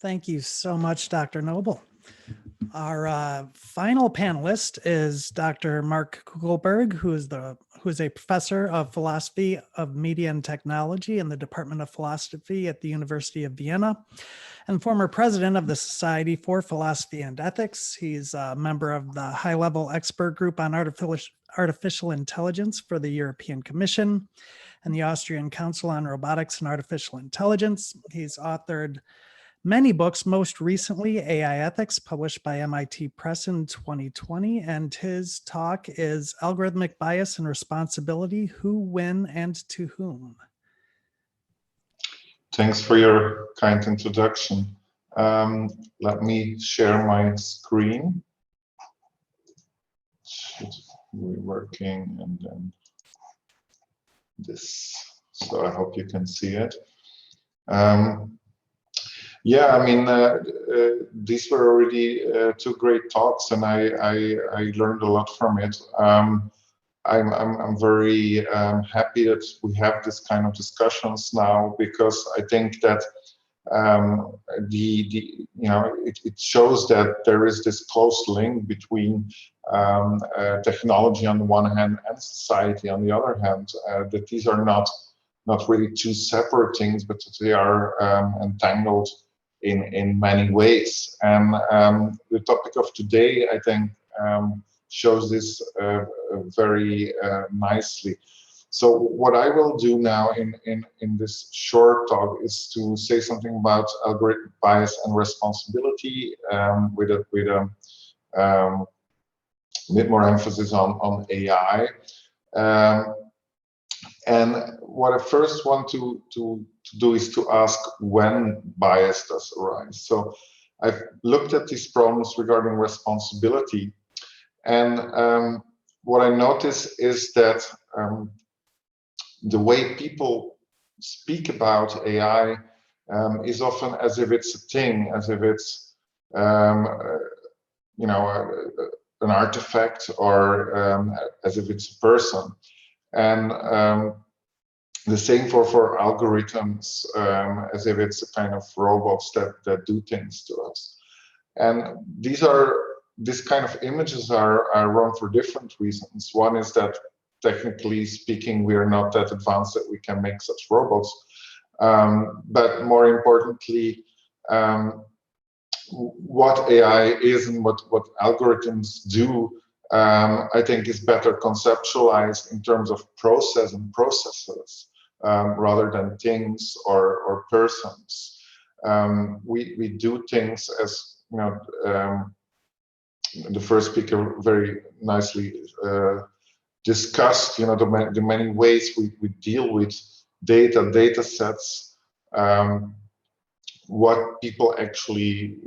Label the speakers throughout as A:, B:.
A: Thank you so much, Dr. Noble. Our final panelist is Dr. Mark Coeckelbergh, who is a professor of philosophy of media and technology in the Department of Philosophy at the University of Vienna and former president of the Society for Philosophy and Ethics. He's a member of the high-level expert group on artificial intelligence for the European Commission and the Austrian Council on Robotics and Artificial Intelligence. He's authored many books, most recently AI Ethics, published by MIT Press in 2020, and his talk is Algorithmic Bias and Responsibility, Who, When, and to Whom.
B: Thanks for your kind introduction. Let me share my screen. Should be working, and then this. So I hope you can see it. Yeah, I mean, these were already two great talks, and I learned a lot from it. I'm very happy that we have this kind of discussions now, because I think that it shows that there is this close link between technology on the one hand and society on the other hand. That these are not really two separate things, but that they are entangled in many ways. And the topic of today, I think, shows this very nicely. So what I will do now in this short talk is to say something about algorithmic bias and responsibility, with a bit more emphasis on AI. And what I first want to do is to ask when bias does arise. So I've looked at these problems regarding responsibility, and what I notice is that the way people speak about AI is often as if it's a thing, as if it's you know, an artifact, or as if it's a person. And the same for algorithms, as if it's a kind of robots that do things to us. And these kind of images are wrong for different reasons. One is that, technically speaking, we are not that advanced that we can make such robots. But more importantly, what AI is and what algorithms do, I think, is better conceptualized in terms of process and processes, rather than things or persons. We do things, as you know, the first speaker very nicely discussed, you know, the many ways we deal with data sets, what people actually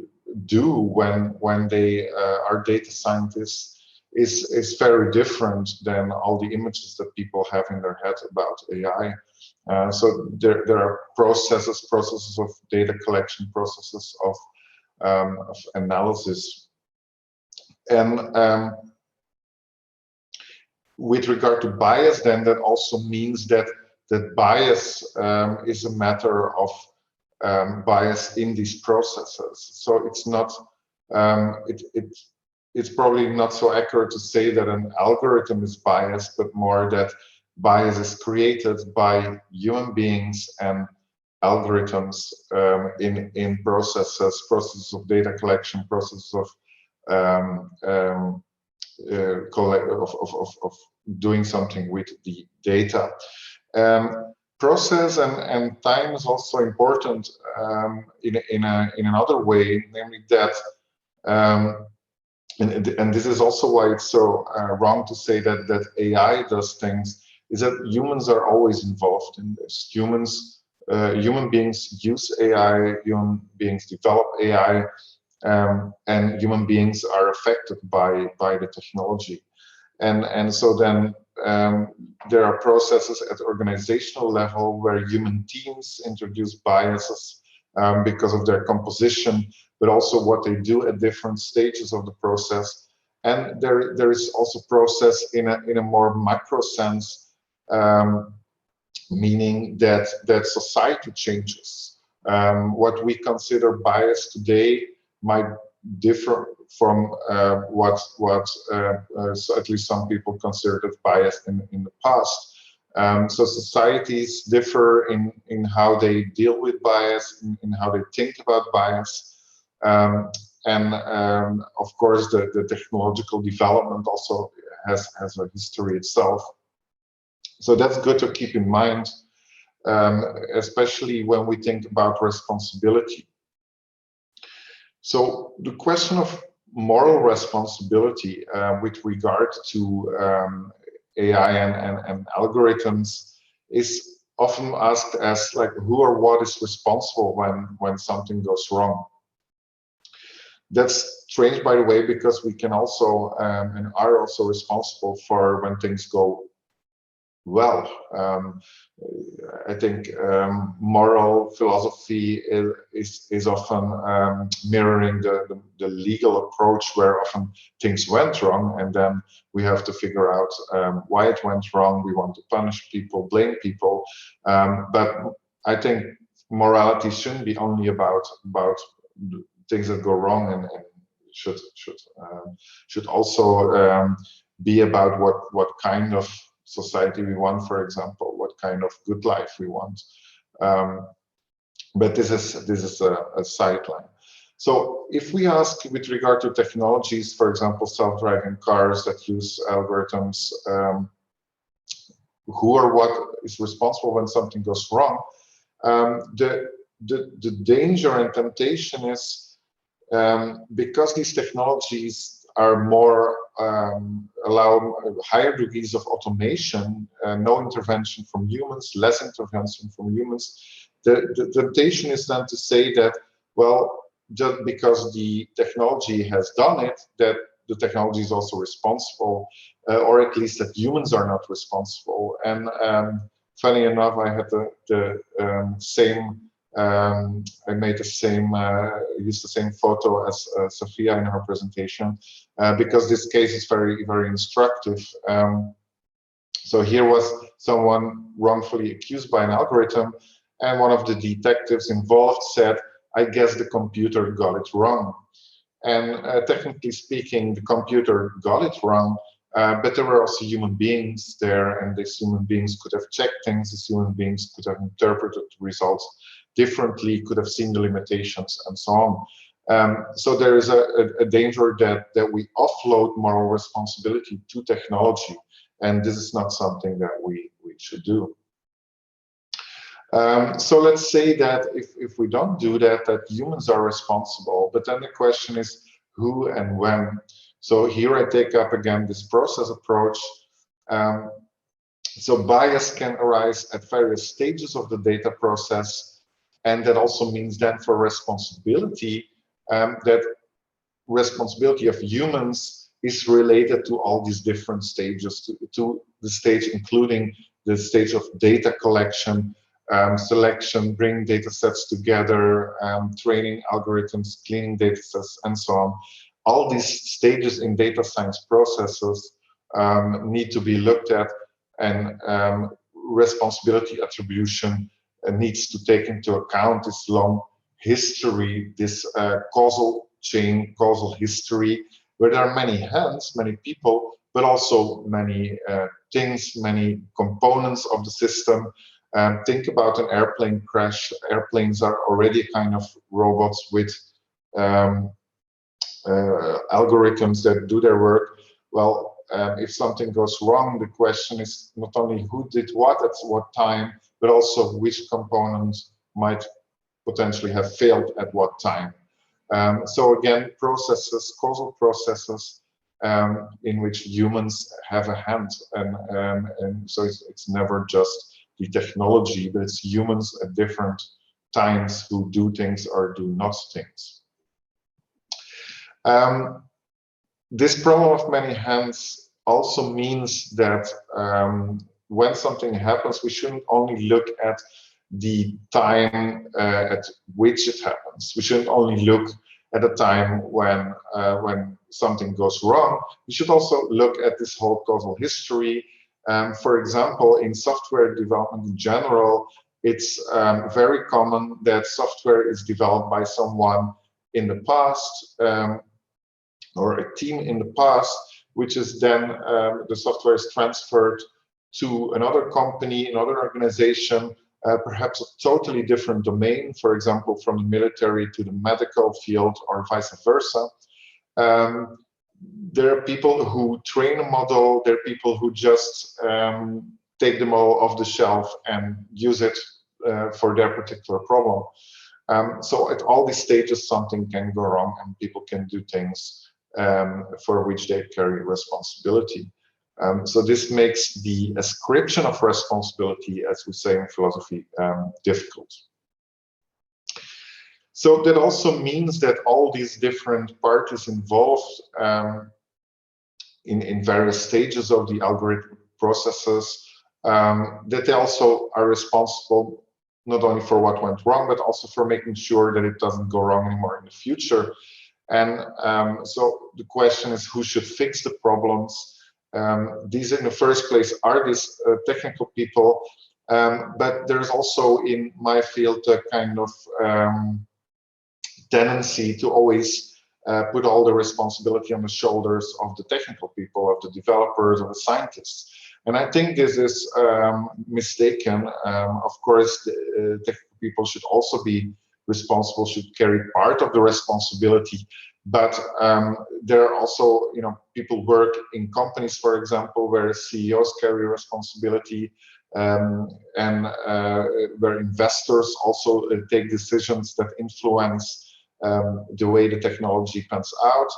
B: do when they are data scientists is very different than all the images that people have in their head about AI. So there are processes of data collection, processes of analysis. And with regard to bias, then that also means that bias is a matter of bias in these processes. So it's not it's probably not so accurate to say that an algorithm is biased, but more that bias is created by human beings and algorithms in processes of data collection, processes of doing something with the data. Process and time is also important in another way, namely that, and this is also why it's so wrong to say that AI does things, is that humans are always involved in this. Human beings use AI, human beings develop AI, and human beings are affected by the technology. And so then there are processes at organizational level where human teams introduce biases because of their composition, but also what they do at different stages of the process. And there is also process in a more macro sense, meaning that society changes. What we consider bias today might differ from so at least some people considered it bias in the past. So societies differ in how they deal with bias, in how they think about bias. Of course, the technological development also has a history itself. So that's good to keep in mind, especially when we think about responsibility. So the question of moral responsibility with regard to AI and algorithms is often asked as like, who or what is responsible when something goes wrong? That's strange, by the way, because we can also and are also responsible for when things go well. I think moral philosophy is often mirroring the legal approach, where often things went wrong, and then we have to figure out why it went wrong. We want to punish people, blame people, but I think morality shouldn't be only about things that go wrong, and should also be about what kind of society we want, for example, what kind of good life we want. But this is a sideline. So if we ask with regard to technologies, for example, self-driving cars that use algorithms, who or what is responsible when something goes wrong, the danger and temptation is, because these technologies are more allow higher degrees of automation, no intervention from humans, less intervention from humans, the temptation is then to say that, well, just because the technology has done it, that the technology is also responsible, or at least that humans are not responsible. And funny enough, I had the same. I made the same, used the same photo as Sophia in her presentation, because this case is very, very instructive. So here was someone wrongfully accused by an algorithm, and one of the detectives involved said, "I guess the computer got it wrong." And technically speaking, the computer got it wrong, but there were also human beings there, and these human beings could have checked things, these human beings could have interpreted the results differently, could have seen the limitations, and so on. So there is a danger that we offload moral responsibility to technology, and this is not something that we should do. So let's say that if we don't do that, that humans are responsible, but then the question is who and when. So here I take up again this process approach. So bias can arise at various stages of the data process, and that also means then for responsibility, that responsibility of humans is related to all these different stages, to the stage including the stage of data collection, selection, bringing data sets together, training algorithms, cleaning data sets, and so on. All these stages in data science processes need to be looked at, and responsibility attribution needs to take into account this long history, this causal chain, causal history, where there are many hands, many people, but also many things, many components of the system. Think about an airplane crash. Airplanes are already kind of robots with algorithms that do their work. Well, if something goes wrong, the question is not only who did what at what time, but also which component might potentially have failed at what time. So again, processes, causal processes, in which humans have a hand, and so it's never just the technology, but it's humans at different times who do things or do not things. This problem of many hands also means that when something happens, we shouldn't only look at the time at which it happens. We shouldn't only look at a time when something goes wrong. We should also look at this whole causal history. For example, in software development in general, It's very common that software is developed by someone in the past or a team in the past, which is then the software is transferred to another company, another organization, perhaps a totally different domain, for example, from the military to the medical field or vice versa. There are people who train a model, there are people who just take the model off the shelf and use it for their particular problem. So at all these stages, something can go wrong and people can do things for which they carry responsibility. So this makes the ascription of responsibility, as we say in philosophy, difficult. So that also means that all these different parties involved in various stages of the algorithmic processes, that they also are responsible not only for what went wrong, but also for making sure that it doesn't go wrong anymore in the future. And so the question is, who should fix the problems? These in the first place are these technical people, but there's also in my field a kind of tendency to always put all the responsibility on the shoulders of the technical people, of the developers, of the scientists. And I think this is mistaken. Of course, the technical people should also be responsible, should carry part of the responsibility. But there are also, people work in companies, for example, where CEOs carry responsibility, and where investors also take decisions that influence the way the technology pans out.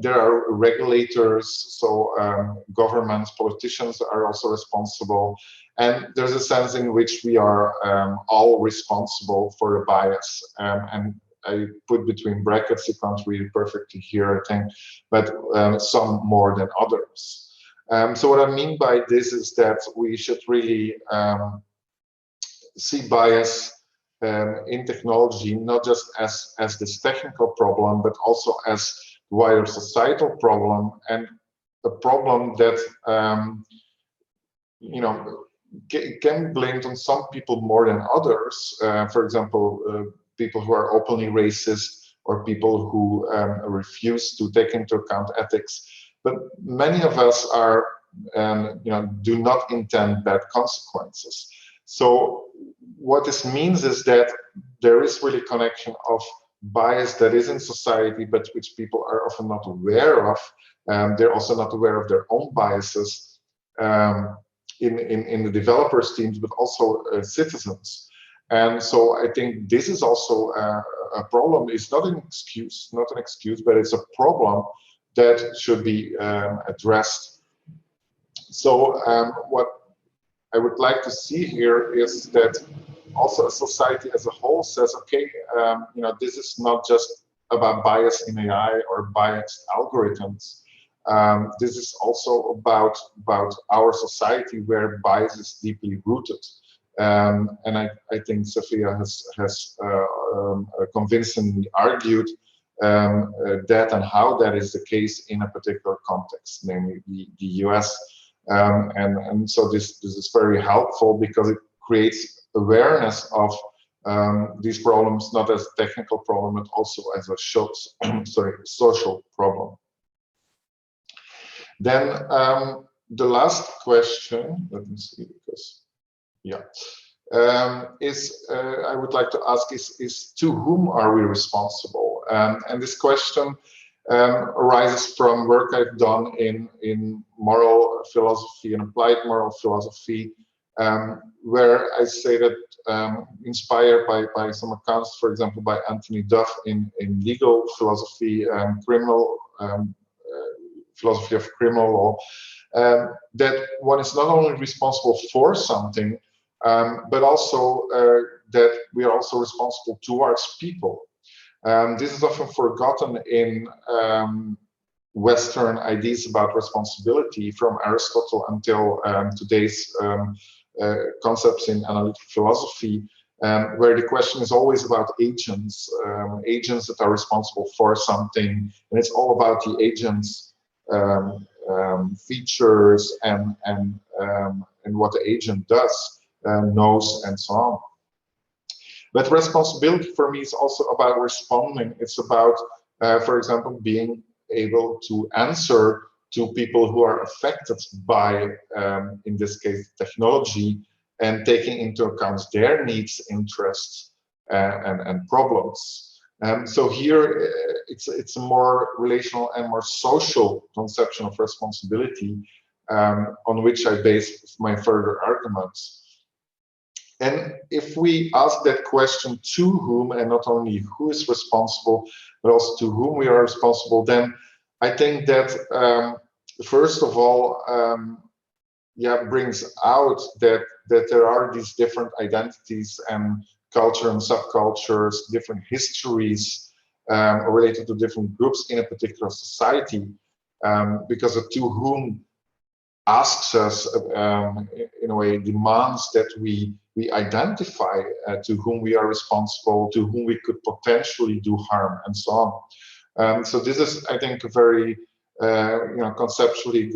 B: There are regulators, so governments, politicians are also responsible. And there's a sense in which we are all responsible for a bias. And I put between brackets, you can't really perfectly hear, I think, but some more than others. So what I mean by this is that we should really see bias in technology, not just as this technical problem, but also as wider societal problem, and a problem that can be blamed on some people more than others. For example, people who are openly racist, or people who refuse to take into account ethics. But many of us are, do not intend bad consequences. So what this means is that there is really a connection of bias that is in society, but which people are often not aware of. They're also not aware of their own biases in the developers teams, but also citizens. And so I think this is also a problem. It's not an excuse, but it's a problem that should be addressed. So what I would like to see here is that also a society as a whole says, okay, this is not just about bias in AI or biased algorithms. This is also about our society where bias is deeply rooted. And I think Sophia has convincingly argued that and how that is the case in a particular context, namely the US. And so this is very helpful because it creates awareness of these problems, not as a technical problem, but also as a social problem. Then the last question, let me see, because I would like to ask is to whom are we responsible? And this question arises from work I've done in moral philosophy and applied moral philosophy, where I say that inspired by some accounts, for example, by Anthony Duff in legal philosophy and criminal philosophy of criminal law, that one is not only responsible for something, but also that we are also responsible towards people. This is often forgotten in Western ideas about responsibility, from Aristotle until today's concepts in analytic philosophy, where the question is always about agents, agents that are responsible for something, and it's all about the agents' features and what the agent does. knows, and so on. But responsibility for me is also about responding. It's about, for example, being able to answer to people who are affected by, in this case, technology, and taking into account their needs, interests, and problems. So here, it's a more relational and more social conception of responsibility, on which I base my further arguments. And if we ask that question to whom, and not only who is responsible, but also to whom we are responsible, then I think that first of all, brings out that there are these different identities and culture and subcultures, different histories related to different groups in a particular society, because of to whom asks us, in a way, demands that we identify to whom we are responsible, to whom we could potentially do harm, and so on. So this is, I think, a very conceptually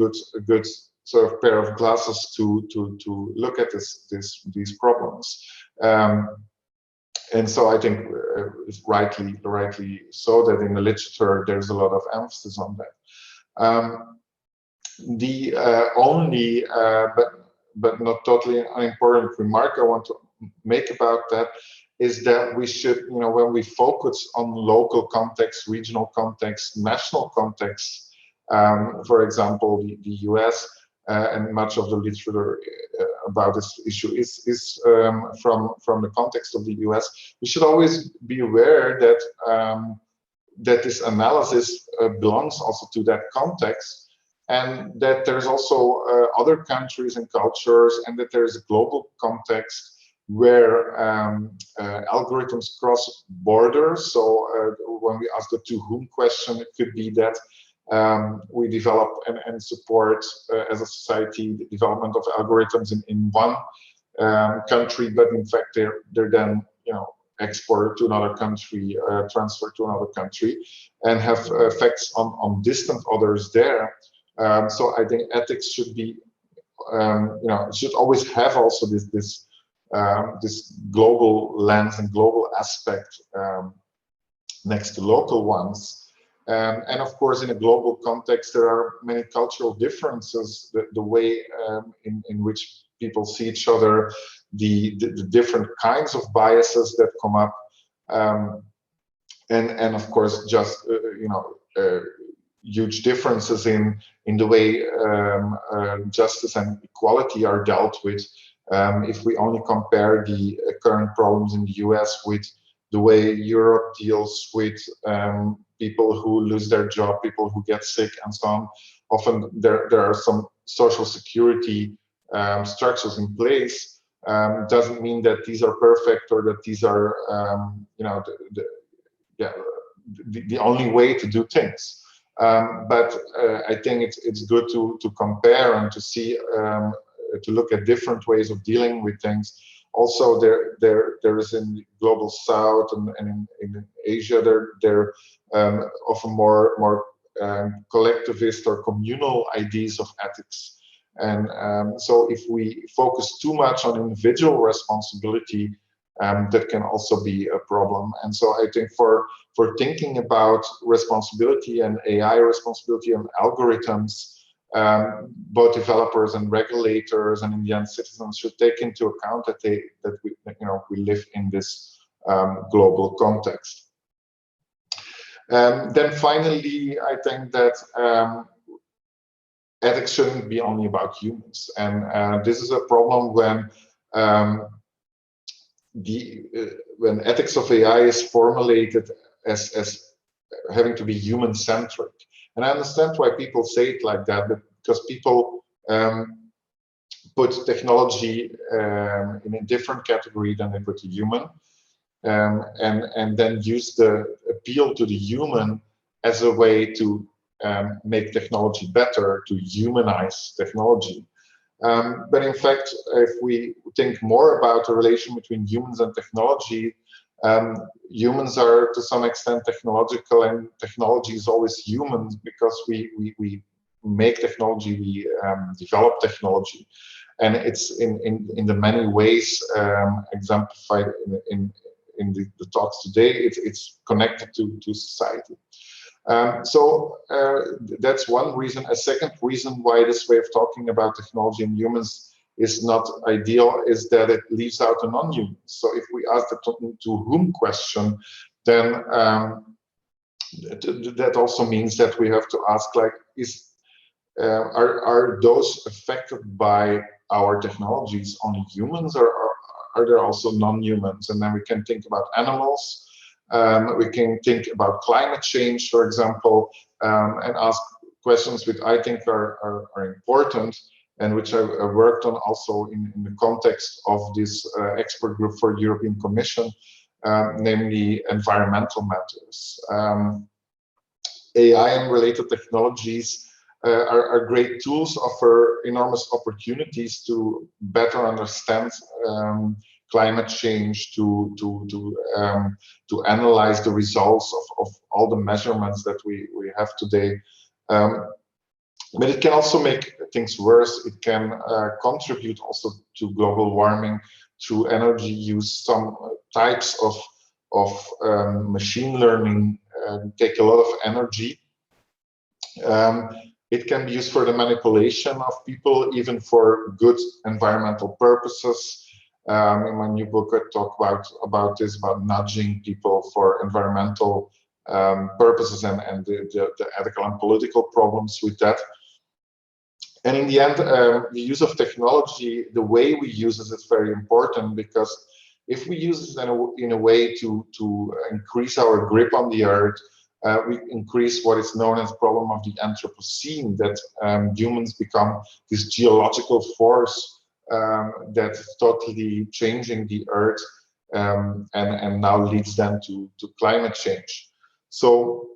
B: good sort of pair of glasses to look at these problems. And so I think it's rightly so that in the literature there's a lot of emphasis on that. The only but not totally unimportant remark I want to make about that is that we should, when we focus on local context, regional context, national context, for example, the US, and much of the literature about this issue is from the context of the US, we should always be aware that that this analysis belongs also to that context, and that there's also other countries and cultures, and that there is a global context where algorithms cross borders. So when we ask the to whom question, it could be that we develop and support as a society the development of algorithms in one country, but in fact they're then exported to another country, transferred to another country, and have effects on distant others there. So I think ethics should be, should always have also this global lens and global aspect next to local ones. And of course, in a global context, there are many cultural differences, the way in which people see each other, the different kinds of biases that come up, and of course, just huge differences in the way justice and equality are dealt with. If we only compare the current problems in the US with the way Europe deals with people who lose their job, people who get sick, and so on, often there are some social security structures in place. Doesn't mean that these are perfect or that these are the only way to do things. But I think it's good to compare and to see, to look at different ways of dealing with things. Also, there is in the global South and in Asia, there often more collectivist or communal ideas of ethics. And so if we focus too much on individual responsibility, that can also be a problem. And so I think for thinking about responsibility and AI responsibility and algorithms, both developers and regulators and in the end citizens should take into account that we live in this global context. Then finally, I think that ethics shouldn't be only about humans, and this is a problem when when ethics of AI is formulated as having to be human-centric. And I understand why people say it like that, but because people put technology in a different category than they put a human, and then use the appeal to the human as a way to make technology better, to humanize technology. But in fact, if we think more about the relation between humans and technology, humans are to some extent technological, and technology is always human because we make technology, we develop technology. and it's in the many ways exemplified in the talks today. It's connected to society. That's one reason. A second reason why this way of talking about technology and humans is not ideal is that it leaves out a non-human. So if we ask the to whom question, then that also means that we have to ask, like, are those affected by our technologies only humans, or are there also non-humans? And then we can think about animals. We can think about climate change, for example, and ask questions which I think are important, and which I worked on also in the context of this expert group for European Commission, namely environmental matters. AI and related technologies are great tools, offer enormous opportunities to better understand climate change, to analyze the results of all the measurements that we have today. But it can also make things worse. It can contribute also to global warming through energy use. Some types of machine learning take a lot of energy. It can be used for the manipulation of people, even for good environmental purposes. In my new book, I talk about this, about nudging people for environmental purposes and the ethical and political problems with that. And in the end, the use of technology, the way we use it is very important, because if we use it in a way to increase our grip on the earth, we increase what is known as the problem of the Anthropocene, that humans become this geological force that's totally changing the earth, and now leads them to climate change. So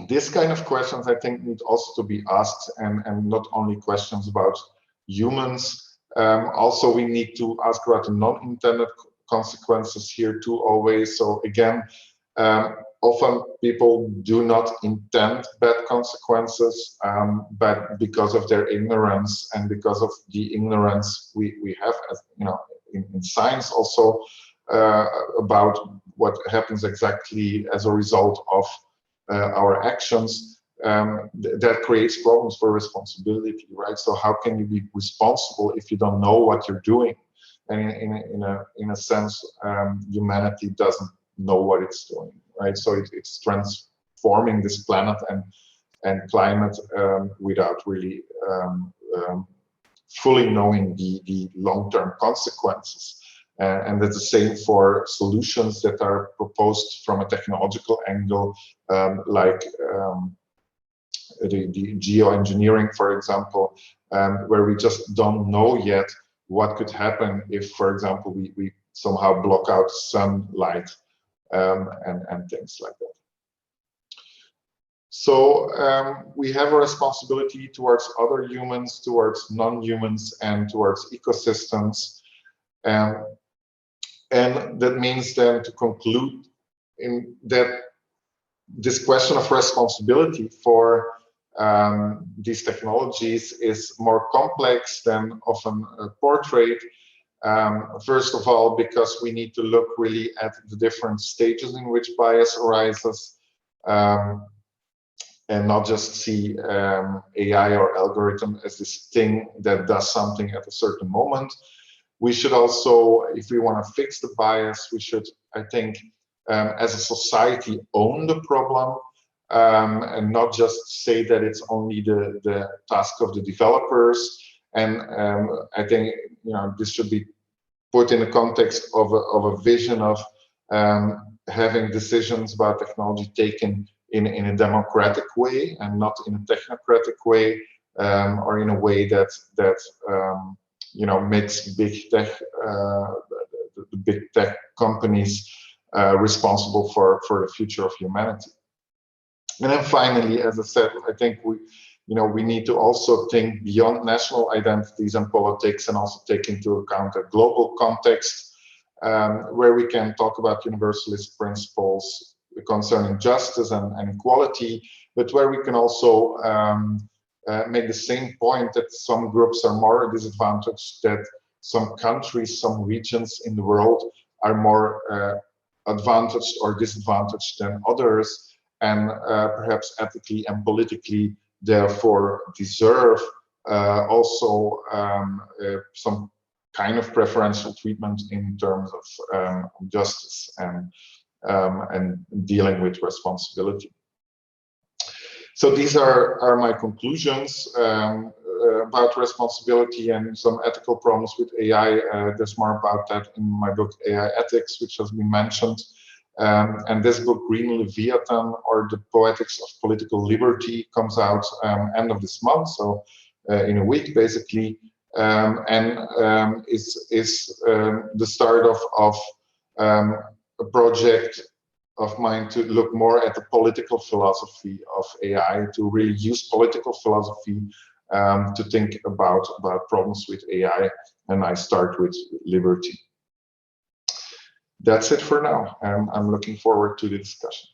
B: this kind of questions, I think, need also to be asked, and not only questions about humans. Also, we need to ask about the non-intended consequences here too, always. So again, often people do not intend bad consequences, but because of their ignorance, and because of the ignorance we have, as you know, in science also, about what happens exactly as a result of our actions, that creates problems for responsibility, right? So how can you be responsible if you don't know what you're doing? And in a sense, humanity doesn't know what it's doing, right? So it's transforming this planet and climate without really fully knowing the long-term consequences. And that's the same for solutions that are proposed from a technological angle, like the geoengineering, for example, where we just don't know yet what could happen if, for example, we somehow block out sunlight, and things like that. So we have a responsibility towards other humans, towards non-humans, and towards ecosystems. And that means then, to conclude, in that this question of responsibility for these technologies is more complex than often portrayed. First of all, because we need to look really at the different stages in which bias arises, and not just see AI or algorithm as this thing that does something at a certain moment. We should also, if we want to fix the bias, we should, I think, as a society, own the problem, and not just say that it's only the task of the developers. And I think, you know, this should be put in the context of a vision of having decisions about technology taken in a democratic way, and not in a technocratic way, or in a way that you know, makes big tech, the big tech companies responsible for the future of humanity. And then finally, as I said, I think we need to also think beyond national identities and politics, and also take into account a global context, where we can talk about universalist principles concerning justice and equality, but where we can also make the same point that some groups are more disadvantaged, that some countries, some regions in the world are more advantaged or disadvantaged than others, and perhaps ethically and politically therefore deserve also some kind of preferential treatment in terms of justice and dealing with responsibility. So these are my conclusions about responsibility and some ethical problems with AI. There's more about that in my book AI Ethics, which has been mentioned. And this book, Green Leviathan, or The Poetics of Political Liberty, comes out end of this month, so in a week basically, and is the start of a project of mine to look more at the political philosophy of AI, to really use political philosophy to think about problems with AI, and I start with liberty. That's it for now, and I'm looking forward to the discussion.